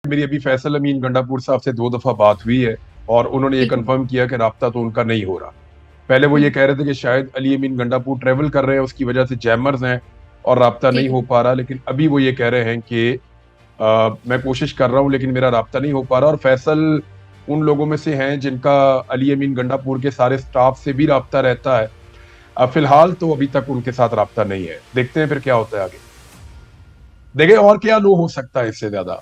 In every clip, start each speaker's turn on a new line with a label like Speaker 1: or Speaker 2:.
Speaker 1: मेरी अभी फैसल अमीन गंडापुर साहब से 2 दफा बात हुई है और उन्होंने ये
Speaker 2: ठीक है।
Speaker 1: कंफर्म किया कि राब्ता तो उनका नहीं हो रहा। पहले वो ये
Speaker 2: हम्म।
Speaker 1: कह रहे थे कि शायद अली अमीन गंडापुर ट्रेवल कर रहे हैं, उसकी वजह से जैमर्स हैं और राब्ता नहीं
Speaker 2: ठीक
Speaker 1: हो
Speaker 2: है।
Speaker 1: पा रहा। लेकिन अभी वो ये कह रहे हैं कि मैं कोशिश कर रहा हूँ लेकिन मेरा राब्ता नहीं हो पा रहा। और फैसल उन लोगों में से हैं जिनका अली अमीन गंडापुर के सारे स्टाफ से भी राब्ता रहता है। फिलहाल तो अभी तक उनके साथ राब्ता नहीं है, देखते हैं फिर क्या होता है आगे। देखिए और क्या लो हो सकता है इससे ज्यादा।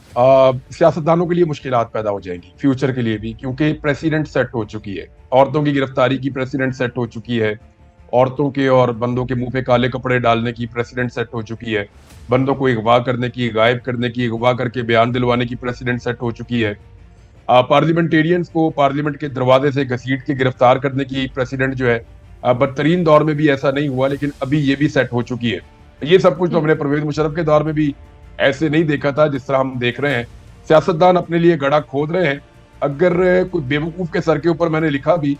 Speaker 1: सियासतदानों के लिए मुश्किलात पैदा हो जाएंगी फ्यूचर के लिए भी, क्योंकि प्रेसिडेंट सेट हो चुकी है। औरतों की गिरफ्तारी की प्रेसिडेंट सेट हो चुकी है। औरतों के और बंदों के मुंह पे काले कपड़े डालने की प्रेसिडेंट सेट हो चुकी है। बंदों को अगवा करने की, गायब करने की, अगवा करके बयान दिलवाने की प्रेसिडेंट सेट हो चुकी है। पार्लियामेंटेरियंस को पार्लियामेंट के दरवाजे से घसीट के गिरफ्तार करने की प्रेसिडेंट जो है, बदतरीन दौर में भी ऐसा नहीं हुआ लेकिन अभी ये भी सेट हो चुकी है। ये सब कुछ तो
Speaker 2: हम्म।
Speaker 1: हमने परवेज मुशर्रफ के दौर में भी ऐसे नहीं देखा था जिस तरह हम देख रहे हैं। सियासतदान अपने लिए गड़ा खोद रहे हैं। अगर कोई बेवकूफ के सर के ऊपर, मैंने लिखा भी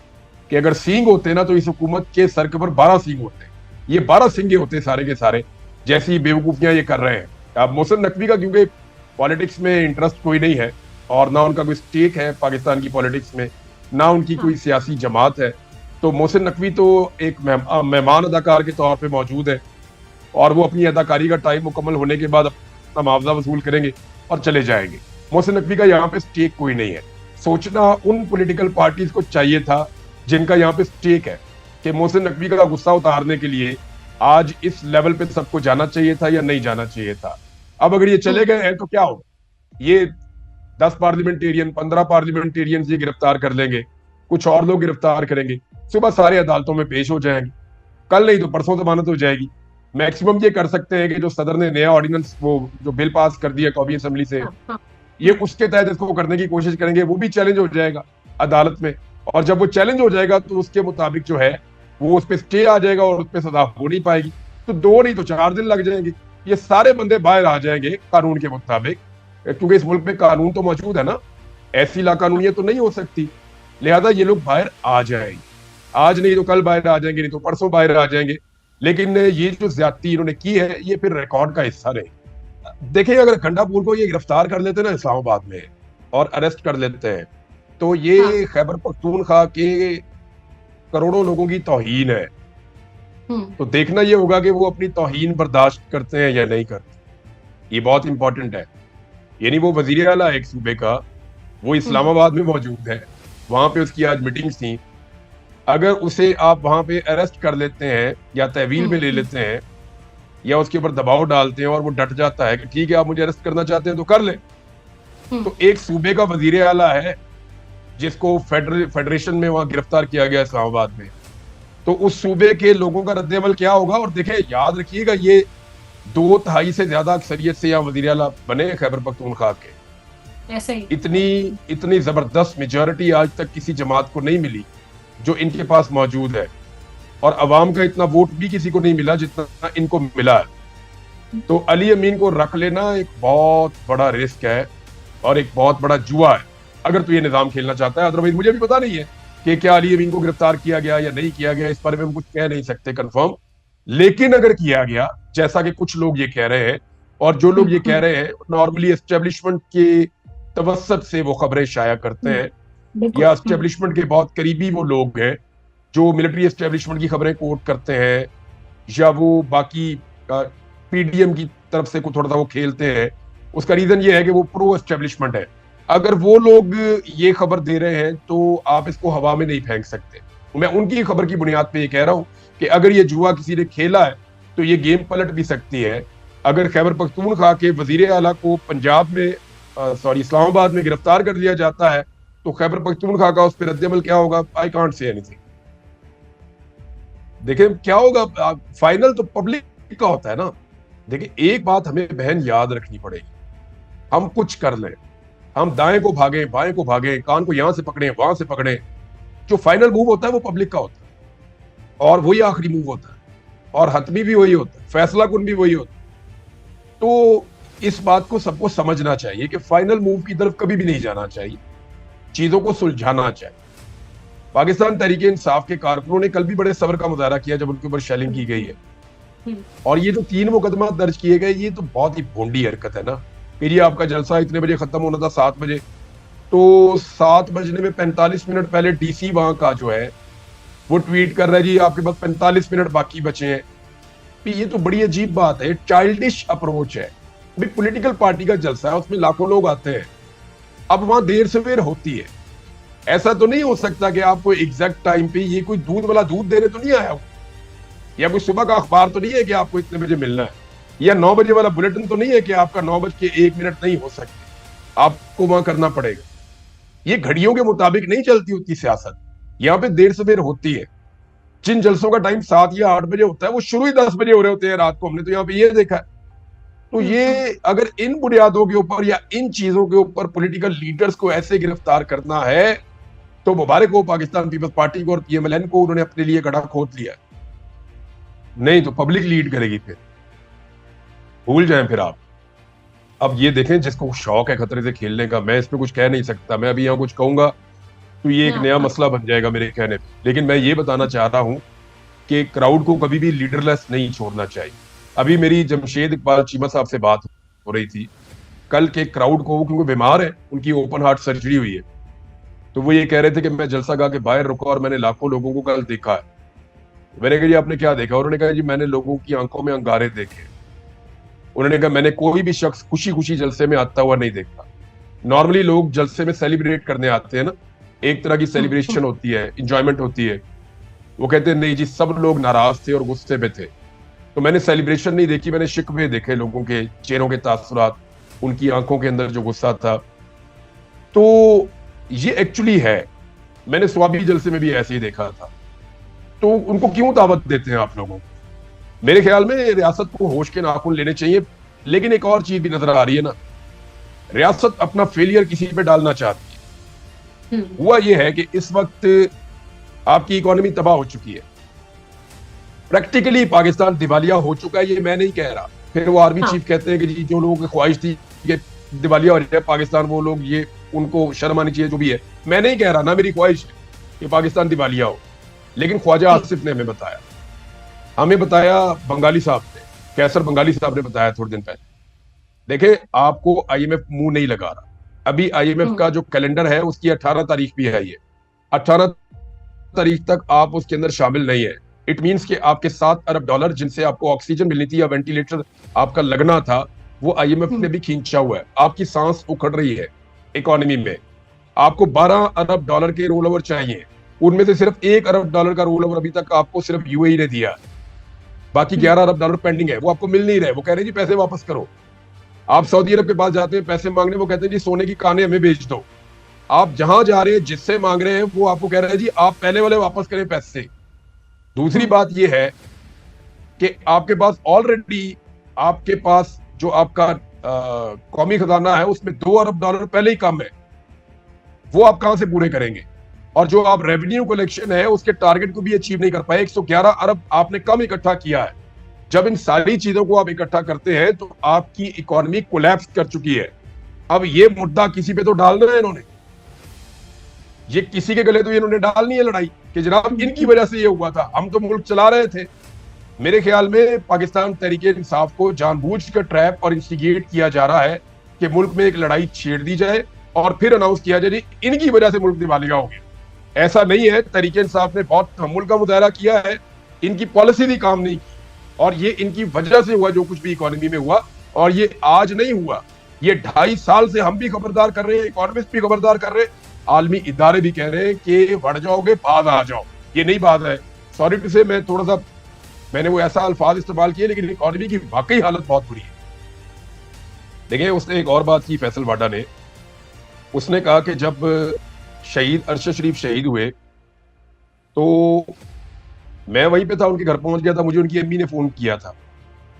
Speaker 1: कि अगर सींग होते ना तो इस हुकूमत के सर के ऊपर 12 सींग होते। ये 12 सिंगे होते सारे के सारे, जैसी बेवकूफियां ये कर रहे हैं। अब मोहसिन नकवी का क्योंकि पॉलिटिक्स में इंटरेस्ट कोई नहीं है और ना उनका कोई स्टेक है पाकिस्तान की पॉलिटिक्स में, ना उनकी
Speaker 2: हाँ।
Speaker 1: कोई सियासी जमात है। तो मोहसिन नकवी तो एक मेहमान अदाकार के तौर पे मौजूद है और वो अपनी अदाकारी का टाइम मुकम्मल होने के बाद अपना मुआवजा वसूल करेंगे और चले जाएंगे। मोहसिन नकवी का यहाँ पे स्टेक कोई नहीं है। सोचना उन पॉलिटिकल पार्टीज को चाहिए था जिनका यहाँ पे स्टेक है कि मोहसिन नकवी का गुस्सा उतारने के लिए आज इस लेवल पे सबको जाना चाहिए था या नहीं जाना चाहिए था। अब अगर ये चले
Speaker 2: हम्म।
Speaker 1: गए हैं तो क्या होगा? ये 10 पार्लियामेंटेरियन, 15 पार्लियामेंटेरियन ये गिरफ्तार कर लेंगे, कुछ और लोग गिरफ्तार करेंगे, सुबह सारे अदालतों में पेश हो जाएंगे, कल नहीं तो परसों जमानत हो जाएगी। मैक्सिमम ये कर सकते हैं कि जो सदर ने नया ऑर्डिनेंस, वो जो बिल पास कर दिया कौमी असेंबली से,
Speaker 2: हाँ। हाँ।
Speaker 1: ये उसके तहत इसको करने की कोशिश करेंगे, वो भी चैलेंज हो जाएगा अदालत में। और जब वो चैलेंज हो जाएगा तो उसके मुताबिक जो है वो उस पर स्टे आ जाएगा और उस पर सजा हो नहीं पाएगी। तो 2 नहीं तो 4 दिन लग जाएंगे, ये सारे बंदे बाहर आ जाएंगे कानून के मुताबिक, क्योंकि इस मुल्क में कानून तो मौजूद है ना, ऐसी लाकानूनियत तो नहीं हो सकती। लिहाजा ये लोग बाहर आ जाएंगे, आज नहीं तो कल बाहर आ जाएंगे, नहीं तो परसों बाहर आ जाएंगे। लेकिन ये जो ज्यादती इन्होंने की है ये फिर रिकॉर्ड का हिस्सा रहे। देखिए अगर गंडापुर को ये गिरफ्तार कर लेते ना इस्लामाबाद में और अरेस्ट कर लेते हैं तो
Speaker 2: हाँ।
Speaker 1: ये खैबर पख्तूनख्वा के करोड़ों लोगों की तौहीन है।
Speaker 2: हम्म।
Speaker 1: तो देखना ये होगा कि वो अपनी तौहीन बर्दाश्त करते हैं या नहीं करते। ये बहुत इंपॉर्टेंट है। यानी वो वजीर आला एक सूबे का, वो
Speaker 2: हम्म।
Speaker 1: इस्लामाबाद में मौजूद है, वहां पे उसकी आज मीटिंग्स थी। अगर उसे आप वहां पे अरेस्ट कर लेते हैं या तहवील में ले
Speaker 2: हम्म।
Speaker 1: लेते हैं या उसके ऊपर दबाव डालते हैं और वो डट जाता है कि ठीक है आप मुझे अरेस्ट करना चाहते हैं तो कर ले,
Speaker 2: हम्म।
Speaker 1: तो एक सूबे का वजीर आला है जिसको फेडरेशन में वहां गिरफ्तार किया गया इस्लामाबाद में, तो उस सूबे के लोगों का रद्द-ए-अमल क्या होगा। और देखें याद रखिएगा ये 2/3 से ज्यादा अक्सरियत से यहाँ वजीर आला बने खैबर पख्तूनख्वा के।
Speaker 2: ऐसे ही।
Speaker 1: इतनी इतनी जबरदस्त मेजोरिटी आज तक किसी जमात को नहीं मिली जो इनके पास मौजूद है। और अवाम का इतना वोट भी किसी को नहीं मिला जितना इनको मिला है। तो अली अमीन को रख लेना एक बहुत बड़ा रिस्क है और एक बहुत बड़ा जुआ है अगर तो ये निजाम खेलना चाहता है। अदरवाइज मुझे भी पता नहीं है कि क्या अली अमीन को गिरफ्तार किया गया या नहीं किया गया, इस बारे में हम कुछ कह नहीं सकते कंफर्म। लेकिन अगर किया गया जैसा कि कुछ लोग ये कह रहे हैं, और जो लोग ये कह
Speaker 2: हम्म।
Speaker 1: रहे हैं नॉर्मली एस्टेब्लिशमेंट के तवसत से वो खबरें शाया करते
Speaker 2: हम्म।
Speaker 1: हैं,
Speaker 2: बिल्कुल।
Speaker 1: या एस्टेब्लिशमेंट के बहुत करीबी वो लोग हैं जो मिलिट्री एस्टेब्लिशमेंट की खबरें कोट करते हैं, या वो बाकी पीडीएम की तरफ से थोड़ा सा वो खेलते हैं। उसका रीजन ये है कि वो प्रो एस्टेब्लिशमेंट है। अगर वो लोग ये खबर दे रहे हैं तो आप इसको हवा में नहीं फेंक सकते। मैं उनकी खबर की बुनियाद पे ये कह रहा हूं कि अगर ये जुआ किसी ने खेला है तो ये गेम पलट भी सकती है। अगर खैबर पख्तूनख्वा के वजीर आला को पंजाब में, सॉरी इस्लामाबाद में गिरफ्तार कर लिया जाता है तो खैबर पख्तूनख्वा का उस पर रद्द-ए-अमल क्या होगा? I can't say anything. देखिए क्या होगा, फाइनल तो पब्लिक का होता है ना। देखिए एक बात हमें बहन याद रखनी पड़ेगी, हम कुछ कर लें, हम दाएं को भागे बाएं को भागे, कान को यहां से पकड़े वहां से पकड़े, जो फाइनल मूव होता है वो पब्लिक का होता है और वही आखिरी मूव होता है और हतमी भी वही होता है, फैसला कुन भी वही होता है। तो इस बात को सबको समझना चाहिए कि फाइनल मूव की तरफ कभी भी नहीं जाना चाहिए, चीजों को सुलझाना चाहिए। पाकिस्तान तहरीक इंसाफ के कारकुनों ने कल भी बड़े सब्र का मुजाहरा किया जब उनके ऊपर शेलिंग की गई है।
Speaker 2: हम्म।
Speaker 1: और ये जो 3 मुकदमा दर्ज किए गए ये तो बहुत ही भोंडी हरकत है ना। कि जी आपका जलसा इतने बजे खत्म होना था, 7 बजे। तो 7 बजने में 45 मिनट पहले डीसी वहां का जो है वो ट्वीट कर रहा है जी आपके पास 45 मिनट बाकी बचे हैं। तो ये तो बड़ी अजीब बात है, चाइल्डिश अप्रोच है। भाई पॉलिटिकल पार्टी का जलसा है, उसमें लाखों लोग आते हैं, अब वहां देर सवेर होती है। ऐसा तो नहीं हो सकता कि आपको एग्जैक्ट टाइम पे ये कोई दूध वाला दूध देने तो नहीं आया हो, या कोई सुबह का अखबार तो नहीं है कि आपको इतने बजे मिलना है, या 9 बजे वाला बुलेटिन तो नहीं है कि आपका 9 बज के 1 मिनट नहीं हो सकते, आपको वहां करना पड़ेगा। ये घड़ियों के मुताबिक नहीं चलती होती सियासत, यहाँ पे देर सवेर होती है। जिन जलसों का टाइम 7 या 8 बजे होता है वो शुरू ही 10 बजे हो रहे होते हैं रात को, हमने तो यहाँ पे ये देखा है। तो ये अगर इन बुनियादों के ऊपर या इन चीजों के ऊपर पॉलिटिकल लीडर्स को ऐसे गिरफ्तार करना है, तो मुबारक हो पाकिस्तान पीपल्स पार्टी को और पीएमएलएन को, उन्होंने अपने लिए गड्ढा खोद लिया। नहीं तो पब्लिक लीड करेगी, फिर भूल जाएं फिर आप। अब ये देखें, जिसको शौक है खतरे से खेलने का, मैं इस पे कुछ कह नहीं सकता। मैं अभी यहाँ कुछ कहूंगा तो ये एक नया मसला बन जाएगा मेरे कहने पे। लेकिन मैं ये बताना चाह रहा हूं कि क्राउड को कभी भी लीडरलेस नहीं छोड़ना चाहिए। अभी मेरी जमशेद इकबाल चीमा साहब से बात हो रही थी कल के क्राउड को, क्योंकि बीमार है, उनकी ओपन हार्ट सर्जरी हुई है, तो वो ये कह रहे थे कि मैं जलसा गा के बाहर रुका और मैंने लाखों लोगों को कल देखा है। मैंने कहा जी आपने क्या देखा? उन्होंने कहा जी मैंने लोगों की आंखों में अंगारे देखे। उन्होंने कहा मैंने कोई भी शख्स खुशी खुशी जलसे में आता हुआ नहीं देखा। नॉर्मली लोग जलसे में सेलिब्रेट करने आते हैं ना, एक तरह की सेलिब्रेशन होती है, इंजॉयमेंट होती है। वो कहते हैं नहीं जी, सब लोग नाराज थे और गुस्से में थे। तो मैंने सेलिब्रेशन नहीं देखी, मैंने शिकवे देखे, लोगों के चेहरों के तासुरात, उनकी आंखों के अंदर जो गुस्सा था। तो ये एक्चुअली है, मैंने स्वाबी जलसे में भी ऐसे ही देखा था। तो उनको क्यों दावत देते हैं आप लोगों को? मेरे ख्याल में रियासत को होश के नाखून लेने चाहिए। लेकिन एक और चीज भी नजर आ रही है ना, रियासत अपना फेलियर किसी पे डालना चाहती है। हुआ यह है कि इस वक्त आपकी इकोनॉमी तबाह हो चुकी है, प्रैक्टिकली पाकिस्तान दिवालिया हो चुका है। ये मैं नहीं कह रहा। फिर वो आर्मी चीफ कहते हैं कि जी जो लोगों की ख्वाहिश थी कि दिवालिया हो जाए पाकिस्तान, वो लोग, ये उनको शर्म आनी चाहिए। जो भी है, मैं नहीं कह रहा, ना मेरी ख्वाहिश है कि पाकिस्तान दिवालिया हो। लेकिन ख्वाजा आसिफ ने हमें बताया बंगाली साहब ने, कैसर बंगाली साहब ने बताया थोड़े दिन पहले। देखे, आपको आईएमएफ मुंह नहीं लगा रहा। अभी आईएमएफ का जो कैलेंडर है उसकी 18 तारीख भी है। ये 18 तारीख तक आप उसके अंदर शामिल नहीं है। इट मींस कि आपके $7 अरब जिनसे आपको ऑक्सीजन मिलनी थी या वेंटिलेटर आपका लगना था, वो आईएमएफ ने भी खींचा हुआ है। आपकी सांस उखड़ रही है इकोनॉमी में। आपको $12 अरब के रोल ओवर चाहिए, उनमें से सिर्फ $1 अरब का रोल ओवर अभी तक आपको सिर्फ यूएई ने दिया। बाकी $11 अरब पेंडिंग है, वो आपको मिल नहीं रहे। वो कह रहे हैं जी पैसे वापस करो। आप सऊदी अरब के पास जाते हैं पैसे मांगने, वो कहते हैं जी सोने की कानें हमें बेच दो। आप जहां जा रहे हैं, जिससे मांग रहे हैं, वो आपको कह रहे हैं जी आप पहले वाले वापस करें पैसे। दूसरी बात यह है कि आपके पास ऑलरेडी, आपके पास जो आपका कौमी खजाना है उसमें $2 अरब पहले ही कम है। वो आप कहां से पूरे करेंगे? और जो आप रेवेन्यू कलेक्शन है उसके टारगेट को भी अचीव नहीं कर पाए। 111 अरब आपने कम इकट्ठा किया है। जब इन सारी चीजों को आप इकट्ठा करते हैं तो आपकी इकोनॉमी कोलैप्स कर चुकी है। अब ये मुद्दा किसी पे तो डालना है इन्होंने, ये किसी के गले तो इन्होंने डालनी है लड़ाई कि जनाब इनकी वजह से ये हुआ था, हम तो मुल्क चला रहे थे। मेरे ख्याल में पाकिस्तान तहरीके इंसाफ को जानबूझकर ट्रैप और इंस्टिगेट किया जा रहा है कि मुल्क में एक लड़ाई छेड़ दी जाए और फिर अनाउंस किया जाए इनकी वजह से मुल्क दिवालिया हो गया। ऐसा नहीं है, तहरीके इंसाफ ने बहुत तहम्मुल का मुजाहरा किया है, इनकी पॉलिसी भी काम नहीं की और ये इनकी वजह से हुआ जो कुछ भी इकोनॉमी में हुआ। और ये आज नहीं हुआ, ये 2.5 साल से हम भी खबरदार कर रहे हैं, इकोनॉमिस्ट भी खबरदार कर रहे हैं, आलमी इदारे भी कह रहे हैं कि बढ़ जाओगे बाद आ जाओ। ये नहीं बात है। सॉरी टू से, मैं थोड़ा सा, मैंने वो ऐसा अल्फाज इस्तेमाल किए, लेकिन इकोनॉमी की वाकई हालत बहुत बुरी है। देखिए, उसने एक और बात की फैसल वाडा ने, उसने कहा कि जब शहीद अरशद शरीफ शहीद हुए तो मैं वहीं पे था, उनके घर पहुंच गया था। मुझे उनकी अम्मी ने फोन किया था,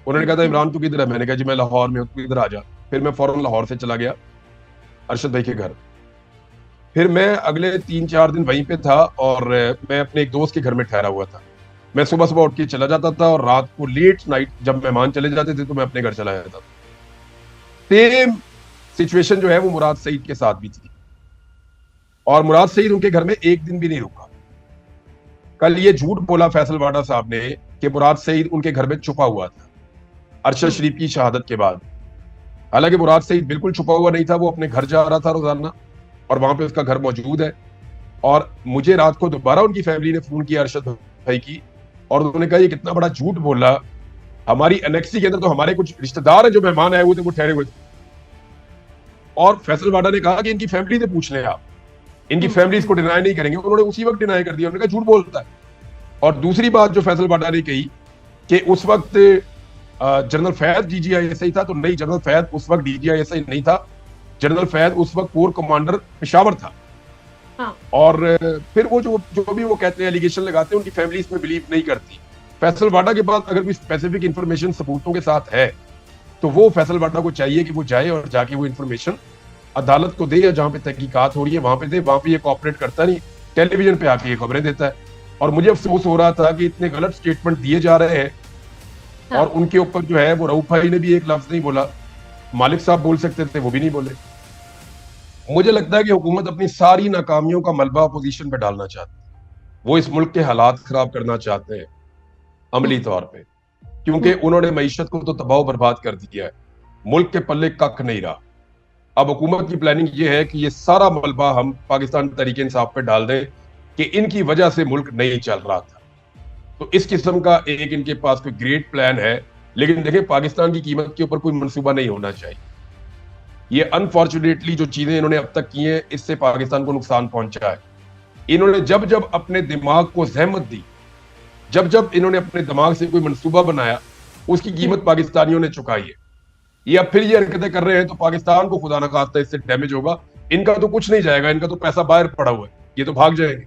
Speaker 1: उन्होंने कहा था इमरान तू किधर है? मैंने कहा जी मैं लाहौर में हूँ, तू इधर आ जा। फिर मैं फौरन लाहौर से चला गया अरशद भाई के घर। फिर मैं अगले 3-4 दिन वहीं पे था और मैं अपने एक दोस्त के घर में ठहरा हुआ था। मैं सुबह सुबह उठ के चला जाता था और रात को लेट नाइट जब मेहमान चले जाते थे तो मैं अपने घर चला जाता था। सेम सिचुएशन जो है वो मुराद सईद के साथ भी थी और मुराद सईद उनके घर में एक दिन भी नहीं रुका। कल ये झूठ बोला फैसल वाडा साहब ने कि मुराद सईद उनके घर में छुपा हुआ था अरशद शरीफ की शहादत के बाद। हालांकि मुराद सईद बिल्कुल छुपा हुआ नहीं था, वो अपने घर जा रहा था रोजाना और वहां पे उसका घर मौजूद है। और मुझे रात को दोबारा उनकी फैमिली ने फोन किया अरशद भाई की, और उन्होंने कहा ये कितना बड़ा झूठ बोला, हमारी एनेक्सी के अंदर तो हमारे कुछ रिश्तेदार हैं जो मेहमान आए हुए थे, वो ठहरे हुए थे। और फैसल वाडा ने कहा कि इनकी फैमिली से पूछ लें आप, इनकी फैमिली इसको डिनाई नहीं करेंगे। उन्होंने उसी वक्त डिनाई कर दिया, उन्होंने कहा झूठ बोलता है। और दूसरी बात जो फैसल वाडा ने कही कि उस वक्त जनरल फैद डीजीआईएसआई था, तो नहीं, जनरल फैद उस वक्त डीजीआईएसआई नहीं था, जनरल फैद उस वक्त कोर कमांडर पेशावर था।
Speaker 2: हाँ।
Speaker 1: और फिर वो जो भी वो कहते हैं, एलिगेशन लगाते हैं, उनकी फैमिली इसमें बिलीव नहीं करती। फैसल वाडा के पास अगर कोई स्पेसिफिक इंफॉर्मेशन सबूतों के साथ है, तो वो फैसल वाडा को चाहिए कि वो जाए और जाके वो इंफॉर्मेशन अदालत को दे, या जहां पे तहकीकात हो रही है वहां पे दे। वहां पे ये कोऑपरेट करता नहीं, टेलीविजन पे आके ये खबरें देता है। और मुझे अफसोस हो रहा था कि इतने गलत स्टेटमेंट दिए जा रहे हैं,
Speaker 2: हाँ।
Speaker 1: और उनके ऊपर जो है वो रऊफ भाई ने भी एक लफ्ज नहीं बोला, मालिक साहब बोल सकते थे, वो भी नहीं बोले। मुझे लगता है कि हुकूमत अपनी सारी नाकामियों का मलबा अपोजिशन पे डालना चाहती है। वो इस मुल्क के हालात खराब करना चाहते हैं अमली तौर पे, क्योंकि उन्होंने मईशत को तो तबाह बर्बाद कर दिया है, मुल्क के पल्ले कख नहीं रहा। अब हुकूमत की प्लानिंग ये है कि ये सारा मलबा हम पाकिस्तान तहरीक इंसाफ पे डाल दें कि इनकी वजह से मुल्क नहीं चल रहा था। तो इस किस्म का एक इनके पास कोई ग्रेट प्लान है, लेकिन देखें पाकिस्तान की कीमत के ऊपर कोई मंसूबा नहीं होना चाहिए। ये अनफॉर्चुनेटली जो चीजें इन्होंने अब तक की हैं, इससे पाकिस्तान को नुकसान पहुंचा है। इन्होंने जब जब अपने दिमाग को जहमत दी, जब जब इन्होंने अपने दिमाग से कोई मंसूबा बनाया, उसकी कीमत पाकिस्तानियों ने चुकाई है। ये अब फिर ये हरकतें कर रहे हैं तो पाकिस्तान को खुदा ना खास्ता इससे डैमेज होगा। इनका तो कुछ नहीं जाएगा, इनका तो पैसा बाहर पड़ा हुआ है, ये तो भाग जाएंगे।